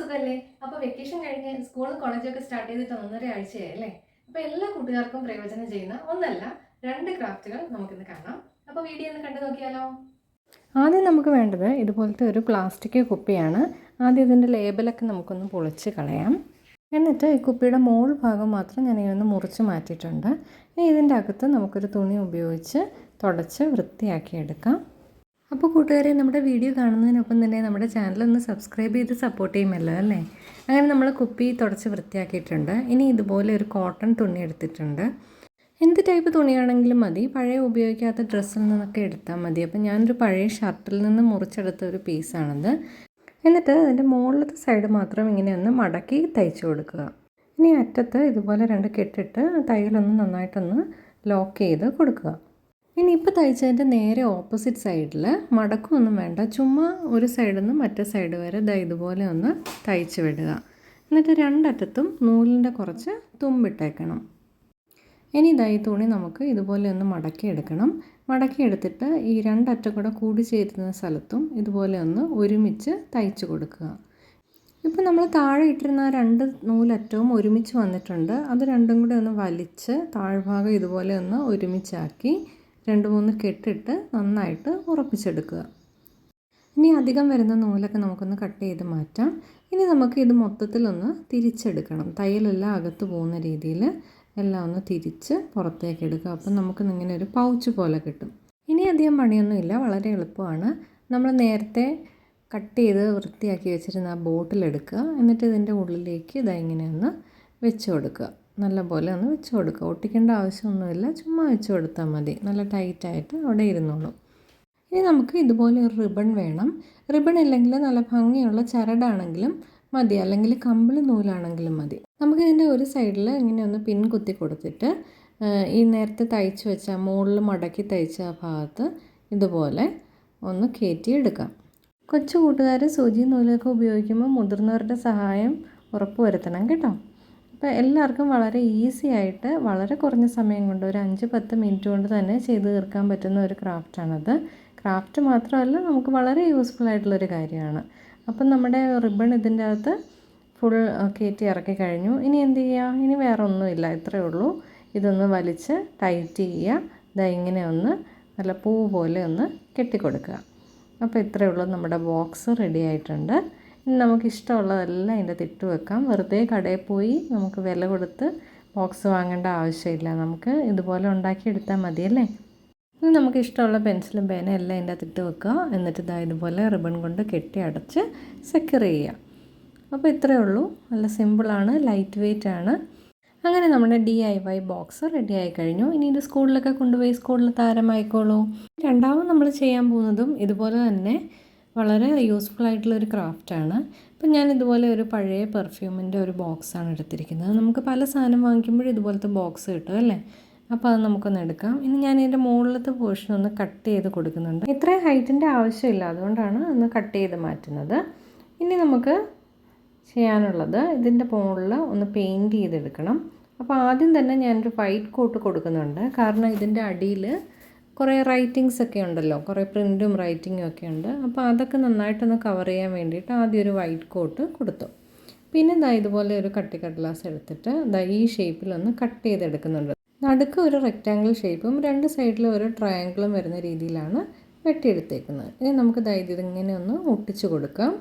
സുഖല്ലേ? അപ്പോൾ വെക്കേഷൻ കഴിഞ്ഞ് സ്കൂളും കോളേജൊക്കെ സ്റ്റാർട്ട് ചെയ്തിട്ട് 1.5 ആഴ്ചയായി അല്ലേ? അപ്പോൾ എല്ലാ കൂട്ടുകാർക്കും പ്രയോജനം ചെയ്യുന്ന ഒന്നല്ല 2 ക്രാഫ്റ്റുകൾ നമുക്കിന്ന് കാണാം. അപ്പോൾ വീഡിയോ ഒന്ന് കണ്ടു നോക്കിയാലോ? ആദ്യം നമുക്ക് വേണ്ടത് ഇതുപോലത്തെ ഒരു പ്ലാസ്റ്റിക് കുപ്പിയാണ്. ആദ്യം ഇതിൻ്റെ ലേബലൊക്കെ നമുക്കൊന്ന് പൊളിച്ച് കളയാം. എന്നിട്ട് ഈ കുപ്പിയുടെ മോൾ ഭാഗം മാത്രം ഞാൻ ഇങ്ങനെ മുറിച്ച് മാറ്റിയിട്ടുണ്ട്. ഇനി ഇതിൻ്റെ അകത്ത് നമുക്കൊരു തുണി ഉപയോഗിച്ച് തുടച്ച് വൃത്തിയാക്കി എടുക്കാം. അപ്പോൾ കൂട്ടുകാരെ, നമ്മുടെ വീഡിയോ കാണുന്നതിനൊപ്പം തന്നെ നമ്മുടെ ചാനലൊന്ന് സബ്സ്ക്രൈബ് ചെയ്ത് സപ്പോർട്ട് ചെയ്യുമല്ലോ അല്ലേ? അങ്ങനെ നമ്മൾ കുപ്പി തുടച്ച് വൃത്തിയാക്കിയിട്ടുണ്ട്. ഇനി ഇതുപോലെ ഒരു കോട്ടൺ തുണി എടുത്തിട്ടുണ്ട്. എന്ത് ടൈപ്പ് തുണിയാണെങ്കിലും മതി, പഴയ ഉപയോഗിക്കാത്ത ഡ്രസ്സിൽ നിന്നൊക്കെ എടുത്താൽ മതി. അപ്പോൾ ഞാനൊരു പഴയ ഷർട്ടിൽ നിന്ന് മുറിച്ചെടുത്ത ഒരു പീസാണിത്. എന്നിട്ട് അതിൻ്റെ മുകളിലത്തെ സൈഡ് മാത്രം ഇങ്ങനെ ഒന്ന് മടക്കി തയ്ച്ചു കൊടുക്കുക. ഇനി അറ്റത്ത് ഇതുപോലെ 2 കെട്ടിട്ട് തയ്യലൊന്ന് നന്നായിട്ടൊന്ന് ലോക്ക് ചെയ്ത് കൊടുക്കുക. ഇനി ഇപ്പോൾ തയ്ച്ചതിൻ്റെ നേരെ ഓപ്പോസിറ്റ് സൈഡിൽ മടക്കൊന്നും വേണ്ട, ചുമ്മാ ഒരു സൈഡിൽ നിന്ന് മറ്റേ സൈഡ് വരെ ഇതുപോലെ ഒന്ന് തയ്ച്ച് വിടുക. എന്നിട്ട് 2 അറ്റത്തും നൂലിൻ്റെ കുറച്ച് തുമ്പിട്ടേക്കണം. ഇനി ഈ തുണി നമുക്ക് ഇതുപോലെ ഒന്ന് മടക്കിയെടുക്കണം. മടക്കിയെടുത്തിട്ട് ഈ 2 അറ്റം കൂടെ കൂടി ചേരുന്ന സ്ഥലത്തും ഇതുപോലെ ഒന്ന് ഒരുമിച്ച് തയ്ച്ച് കൊടുക്കുക. ഇപ്പോൾ നമ്മൾ താഴെ ഇട്ടിരുന്ന 2 നൂലറ്റവും ഒരുമിച്ച് വന്നിട്ടുണ്ട്. അത് രണ്ടും കൂടെ ഒന്ന് വലിച്ച് താഴ്ഭാഗം ഇതുപോലെ ഒന്ന് ഒരുമിച്ചാക്കി 2-3 കെട്ടിട്ട് നന്നായിട്ട് ഉറപ്പിച്ചെടുക്കുക. ഇനി അധികം വരുന്ന നൂലൊക്കെ നമുക്കൊന്ന് കട്ട് ചെയ്ത് മാറ്റാം. ഇനി നമുക്ക് ഇത് മൊത്തത്തിലൊന്ന് തിരിച്ചെടുക്കണം. തയ്യലെല്ലാം അകത്ത് പോകുന്ന രീതിയിൽ എല്ലാം ഒന്ന് തിരിച്ച് പുറത്തേക്ക് എടുക്കുക. അപ്പം നമുക്ക് ഇങ്ങനെ ഒരു പൗച്ച് പോലെ കിട്ടും. ഇനി അധികം പണിയൊന്നുമില്ല, വളരെ എളുപ്പമാണ്. നമ്മൾ നേരത്തെ കട്ട് ചെയ്ത് വൃത്തിയാക്കി വെച്ചിരുന്ന ആ ബോട്ടിലെടുക്കുക. എന്നിട്ട് ഇതിൻ്റെ ഉള്ളിലേക്ക് ഇങ്ങനെ ഒന്ന് വെച്ച് കൊടുക്കുക. നല്ലപോലെ ഒന്ന് വെച്ച് കൊടുക്കുക. ഒട്ടിക്കേണ്ട ആവശ്യമൊന്നുമില്ല, ചുമ്മാ വെച്ച് കൊടുത്താൽ മതി. നല്ല ടൈറ്റായിട്ട് അവിടെ ഇരുന്നോളും. ഇനി നമുക്ക് ഇതുപോലെ ഒരു റിബൺ വേണം. റിബൺ ഇല്ലെങ്കിൽ നല്ല ഭംഗിയുള്ള ചരടാണെങ്കിലും മതി, അല്ലെങ്കിൽ കമ്പിളി നൂലാണെങ്കിലും മതി. നമുക്കിതിൻ്റെ ഒരു സൈഡിൽ ഇങ്ങനെ ഒന്ന് പിൻ കുത്തി കൊടുത്തിട്ട് ഈ നേരത്തെ തയ്ച്ച് വെച്ച മുകളിൽ മടക്കി തയ്ച്ച ആ ഭാഗത്ത് ഇതുപോലെ ഒന്ന് കയറ്റിയെടുക്കാം. കൊച്ചു കൂട്ടുകാർ സൂചി നൂലൊക്കെ ഉപയോഗിക്കുമ്പോൾ മുതിർന്നവരുടെ സഹായം ഉറപ്പുവരുത്തണം കേട്ടോ. അപ്പോൾ എല്ലാവർക്കും വളരെ ഈസി ആയിട്ട് വളരെ കുറഞ്ഞ സമയം കൊണ്ട് ഒരു 5-10 മിനിറ്റ് കൊണ്ട് തന്നെ ചെയ്ത് തീർക്കാൻ പറ്റുന്ന ഒരു ക്രാഫ്റ്റാണത്. ക്രാഫ്റ്റ് മാത്രമല്ല, നമുക്ക് വളരെ യൂസ്ഫുൾ ആയിട്ടുള്ളൊരു കാര്യമാണ്. അപ്പം നമ്മുടെ റിബൺ ഇതിൻ്റെ അകത്ത് ഫുൾ കയറ്റി ഇറക്കി കഴിഞ്ഞു. ഇനി എന്ത് ചെയ്യുക? ഇനി വേറെ ഒന്നുമില്ല, ഇത്രയേ ഉള്ളൂ. ഇതൊന്ന് വലിച്ച് ടൈറ്റ് ചെയ്യുക. ഇങ്ങനെ ഒന്ന് നല്ല പൂ പോലെ ഒന്ന് കെട്ടിക്കൊടുക്കുക. അപ്പോൾ ഇത്രയേ ഉള്ളൂ, നമ്മുടെ ബോക്സ് റെഡി ആയിട്ടുണ്ട്. ഇനി നമുക്കിഷ്ടമുള്ളതെല്ലാം ഇതിൻ്റെ തിട്ട് വെക്കാം. വെറുതെ കടയിൽ പോയി നമുക്ക് വില കൊടുത്ത് ബോക്സ് വാങ്ങേണ്ട ആവശ്യമില്ല. നമുക്ക് ഇതുപോലെ ഉണ്ടാക്കിയെടുത്താൽ മതിയല്ലേ? ഇനി നമുക്ക് ഇഷ്ടമുള്ള പെൻസിലും പേന എല്ലാം ഇതിൻ്റെ തിട്ട് വെക്കുക. എന്നിട്ട് ഇതുപോലെ റിബൺ കൊണ്ട് കെട്ടി അടച്ച് സെക്യൂർ ചെയ്യുക. അപ്പോൾ ഇത്രയേ ഉള്ളൂ. നല്ല സിമ്പിളാണ്, ലൈറ്റ് വെയ്റ്റ് ആണ്. അങ്ങനെ നമ്മുടെ DIY ബോക്സ് റെഡി ആയി കഴിഞ്ഞു. ഇനി ഇത് സ്കൂളിലൊക്കെ കൊണ്ടുപോയി സ്കൂളിൽ താരമായിക്കോളൂ. രണ്ടാമത് നമ്മൾ ചെയ്യാൻ പോകുന്നതും ഇതുപോലെ തന്നെ വളരെ യൂസ്ഫുൾ ആയിട്ടുള്ളൊരു ക്രാഫ്റ്റാണ്. ഇപ്പം ഞാൻ ഇതുപോലെ ഒരു പഴയ പെർഫ്യൂമിൻ്റെ ഒരു ബോക്സാണ് എടുത്തിരിക്കുന്നത്. നമുക്ക് പല സാധനം വാങ്ങിക്കുമ്പോഴും ഇതുപോലത്തെ ബോക്സ് കിട്ടും അല്ലേ? അപ്പോൾ അത് നമുക്കൊന്ന് എടുക്കാം. ഇനി ഞാൻ ഇതിൻ്റെ മുകളിലത്തെ പോർഷൻ ഒന്ന് കട്ട് ചെയ്ത് കൊടുക്കുന്നുണ്ട്. ഇത്രയും ഹൈറ്റിൻ്റെ ആവശ്യമില്ല, അതുകൊണ്ടാണ് ഒന്ന് കട്ട് ചെയ്ത് മാറ്റുന്നത്. ഇനി നമുക്ക് ചെയ്യാനുള്ളത് ഇതിൻ്റെ മുകളിൽ ഒന്ന് പെയിൻറ്റ് ചെയ്തെടുക്കണം. അപ്പോൾ ആദ്യം തന്നെ ഞാനൊരു വൈറ്റ് കോട്ട് കൊടുക്കുന്നുണ്ട്. കാരണം ഇതിൻ്റെ അടിയിൽ കുറേ റൈറ്റിങ്സ് ഒക്കെ ഉണ്ടല്ലോ, കുറേ പ്രിൻറ്റും റൈറ്റിങ്ങും ഒക്കെ ഉണ്ട്. അപ്പോൾ അതൊക്കെ നന്നായിട്ടൊന്ന് കവർ ചെയ്യാൻ വേണ്ടിയിട്ട് ആദ്യം ഒരു വൈറ്റ് കോട്ട് കൊടുത്തു. പിന്നെ ഇതുപോലെ ഒരു കട്ടിക്കടലാസ് എടുത്തിട്ട് ഈ ഷേപ്പിലൊന്ന് കട്ട് ചെയ്തെടുക്കുന്നുണ്ട്. നടുക്ക് ഒരു റെക്റ്റാങ്കിൾ ഷേപ്പും 2 സൈഡിലും ഒരു ട്രയാങ്കിളും വരുന്ന രീതിയിലാണ് വെട്ടിയെടുത്തേക്കുന്നത്. ഇനി നമുക്ക് ഇതിങ്ങനെ ഒന്ന് ഒട്ടിച്ച് കൊടുക്കാം.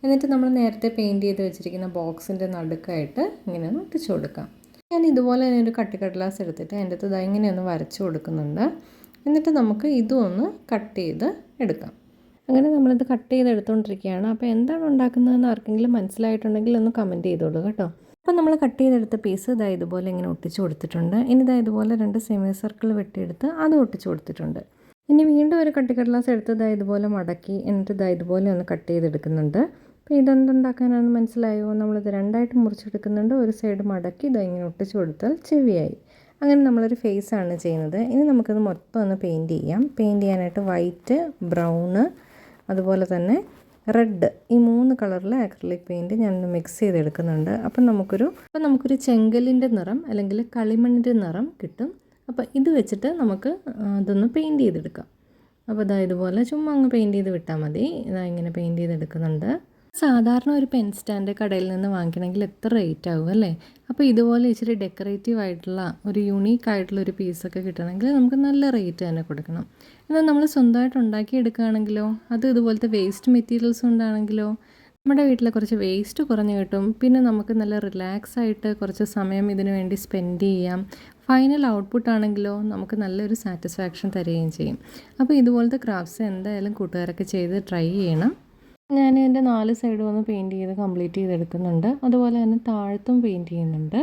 എന്നിട്ട് നമ്മൾ നേരത്തെ പെയിൻറ്റ് ചെയ്ത് വെച്ചിരിക്കുന്ന ബോക്സിൻ്റെ നടുക്കായിട്ട് ഇങ്ങനെ ഒന്ന് ഒട്ടിച്ച് കൊടുക്കാം. ഞാൻ ഇതുപോലെ തന്നെ ഒരു കട്ടിക്കടലാസ് എടുത്തിട്ട് അതിൻ്റെ അകത്ത് ഇങ്ങനെ ഒന്ന് വരച്ച് കൊടുക്കുന്നുണ്ട്. എന്നിട്ട് നമുക്ക് ഇതും ഒന്ന് കട്ട് ചെയ്ത് എടുക്കാം. അങ്ങനെ നമ്മളിത് കട്ട് ചെയ്ത് എടുത്തുകൊണ്ടിരിക്കുകയാണ്. അപ്പോൾ എന്താണ് ഉണ്ടാക്കുന്നതെന്ന് ആർക്കെങ്കിലും മനസ്സിലായിട്ടുണ്ടെങ്കിൽ ഒന്ന് കമൻറ്റ് ചെയ്തോളൂ കേട്ടോ. അപ്പോൾ നമ്മൾ കട്ട് ചെയ്തെടുത്ത പീസ് ഇതുപോലെ ഇങ്ങനെ ഒട്ടിച്ച് കൊടുത്തിട്ടുണ്ട്. ഇനി ഇതുപോലെ 2 സെമി സർക്കിൾ വെട്ടിയെടുത്ത് അത് ഒട്ടിച്ച് കൊടുത്തിട്ടുണ്ട്. ഇനി വീണ്ടും ഒരു കട്ടിക്കടലാസ് എടുത്ത് ഇതുപോലെ മടക്കി എന്നിട്ട് ഇതുപോലെ ഒന്ന് കട്ട് ചെയ്തെടുക്കുന്നുണ്ട്. അപ്പോൾ ഇതെന്തുണ്ടാക്കാനാണെന്ന് മനസ്സിലായോ? നമ്മളിത് 2ആയിട്ട് മുറിച്ചെടുക്കുന്നുണ്ട്. ഒരു സൈഡ് മടക്കി ഇങ്ങനെ ഒട്ടിച്ച് കൊടുത്താൽ ചെവിയായി. അങ്ങനെ നമ്മളൊരു ഫേസാണ് ചെയ്യുന്നത്. ഇനി നമുക്കത് മൊത്തം ഒന്ന് പെയിൻറ്റ് ചെയ്യാം. പെയിൻറ്റ് ചെയ്യാനായിട്ട് വൈറ്റ്, ബ്രൗണ്, അതുപോലെ തന്നെ റെഡ്, ഈ 3 കളറിൽ അക്രിലിക് പെയിൻറ്റ് ഞാനൊന്ന് മിക്സ് ചെയ്തെടുക്കുന്നുണ്ട്. അപ്പം നമുക്കൊരു ചെങ്കലിൻ്റെ നിറം അല്ലെങ്കിൽ കളിമണ്ണിൻ്റെ നിറം കിട്ടും. അപ്പോൾ ഇത് വെച്ചിട്ട് നമുക്ക് അതൊന്ന് പെയിൻറ്റ് ചെയ്തെടുക്കാം. അപ്പോൾ ഇതുപോലെ ചുമ്മാ അങ്ങ് പെയിൻറ്റ് ചെയ്ത് വിട്ടാൽ മതി. ഇങ്ങനെ പെയിൻറ്റ് ചെയ്തെടുക്കുന്നുണ്ട്. സാധാരണ ഒരു പെൻ സ്റ്റാൻഡ് കടയിൽ നിന്ന് വാങ്ങിക്കണമെങ്കിൽ എത്ര റേറ്റ് ആകും അല്ലേ? അപ്പോൾ ഇതുപോലെ ഇച്ചിരി ഡെക്കറേറ്റീവ് ആയിട്ടുള്ള ഒരു യുണീക്ക് ആയിട്ടുള്ള ഒരു പീസൊക്കെ കിട്ടണമെങ്കിൽ നമുക്ക് നല്ല റേറ്റ് തന്നെ കൊടുക്കണം. എന്നാൽ നമ്മൾ സ്വന്തമായിട്ട് ഉണ്ടാക്കിയെടുക്കുകയാണെങ്കിലോ, അത് ഇതുപോലത്തെ വേസ്റ്റ് മെറ്റീരിയൽസ് കൊണ്ടാണെങ്കിലോ നമ്മുടെ വീട്ടിൽ കുറച്ച് വേസ്റ്റ് കുറഞ്ഞ് കിട്ടും. പിന്നെ നമുക്ക് നല്ല റിലാക്സ് ആയിട്ട് കുറച്ച് സമയം ഇതിനു വേണ്ടി സ്പെൻഡ് ചെയ്യാം. ഫൈനൽ ഔട്ട്പുട്ട് ആണെങ്കിലോ നമുക്ക് നല്ലൊരു സാറ്റിസ്ഫാക്ഷൻ തരികയും ചെയ്യും. അപ്പോൾ ഇതുപോലത്തെ ക്രാഫ്റ്റ്സ് എന്തായാലും കൂട്ടുകാരൊക്കെ ചെയ്ത് ട്രൈ ചെയ്യണം. ഞാൻ ഇതിൻ്റെ 4 സൈഡും ഒന്ന് പെയിൻറ്റ് ചെയ്ത് കംപ്ലീറ്റ് ചെയ്തെടുക്കുന്നുണ്ട്. അതുപോലെ തന്നെ താഴത്തും പെയിൻറ്റ് ചെയ്യുന്നുണ്ട്.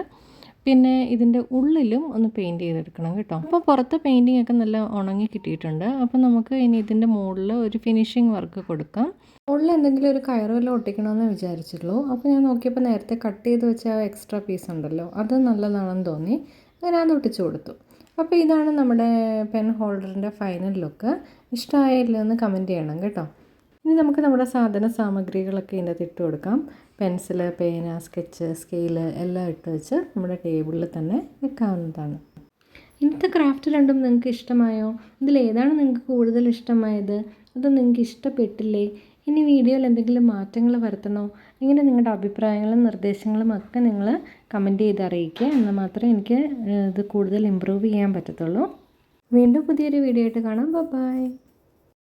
പിന്നെ ഇതിൻ്റെ ഉള്ളിലും ഒന്ന് പെയിൻറ്റ് ചെയ്തെടുക്കണം കേട്ടോ. അപ്പോൾ പുറത്ത് പെയിൻറ്റിംഗ് ഒക്കെ നല്ല ഉണങ്ങി കിട്ടിയിട്ടുണ്ട്. അപ്പോൾ നമുക്ക് ഇനി ഇതിൻ്റെ മുകളിൽ ഒരു ഫിനിഷിങ് വർക്ക് കൊടുക്കാം. മുകളിൽ എന്തെങ്കിലും ഒരു കയറ് വല്ലതും ഒട്ടിക്കണമെന്ന് വിചാരിച്ചുള്ളൂ. അപ്പോൾ ഞാൻ നോക്കിയപ്പോൾ നേരത്തെ കട്ട് ചെയ്ത് വെച്ച ആ എക്സ്ട്രാ പീസ് ഉണ്ടല്ലോ, അത് നല്ലതാണെന്ന് തോന്നി. അങ്ങനെ അത് ഒട്ടിച്ചു കൊടുത്തു. അപ്പോൾ ഇതാണ് നമ്മുടെ പെൻ ഹോൾഡറിൻ്റെ ഫൈനൽ ലുക്ക്. ഇഷ്ടമായില്ലെന്ന് കമൻറ്റ് ചെയ്യണം കേട്ടോ. ഇനി നമുക്ക് നമ്മുടെ സാധന സാമഗ്രികളൊക്കെ ഇതിനകത്ത് ഇട്ട് കൊടുക്കാം. പെൻസില്, പേന, സ്കെച്ച്, സ്കെയില് എല്ലാം ഇട്ട് വെച്ച് നമ്മുടെ ടേബിളിൽ തന്നെ വെക്കാവുന്നതാണ്. ഇന്നത്തെ ക്രാഫ്റ്റ് രണ്ടും നിങ്ങൾക്ക് ഇഷ്ടമായോ? ഇതിലേതാണ് നിങ്ങൾക്ക് കൂടുതൽ ഇഷ്ടമായത്? അത് നിങ്ങൾക്ക് ഇഷ്ടപ്പെട്ടില്ലേ? ഇനി വീഡിയോയിൽ എന്തെങ്കിലും മാറ്റങ്ങൾ വരുത്തണോ? ഇങ്ങനെ നിങ്ങളുടെ അഭിപ്രായങ്ങളും നിർദ്ദേശങ്ങളും ഒക്കെ നിങ്ങൾ കമൻറ്റ് ചെയ്ത് അറിയിക്കുക. എന്നാൽ മാത്രമേ എനിക്ക് ഇത് കൂടുതൽ ഇമ്പ്രൂവ് ചെയ്യാൻ പറ്റത്തുള്ളൂ. വീണ്ടും പുതിയൊരു വീഡിയോ ആയിട്ട് കാണാം. ബൈ.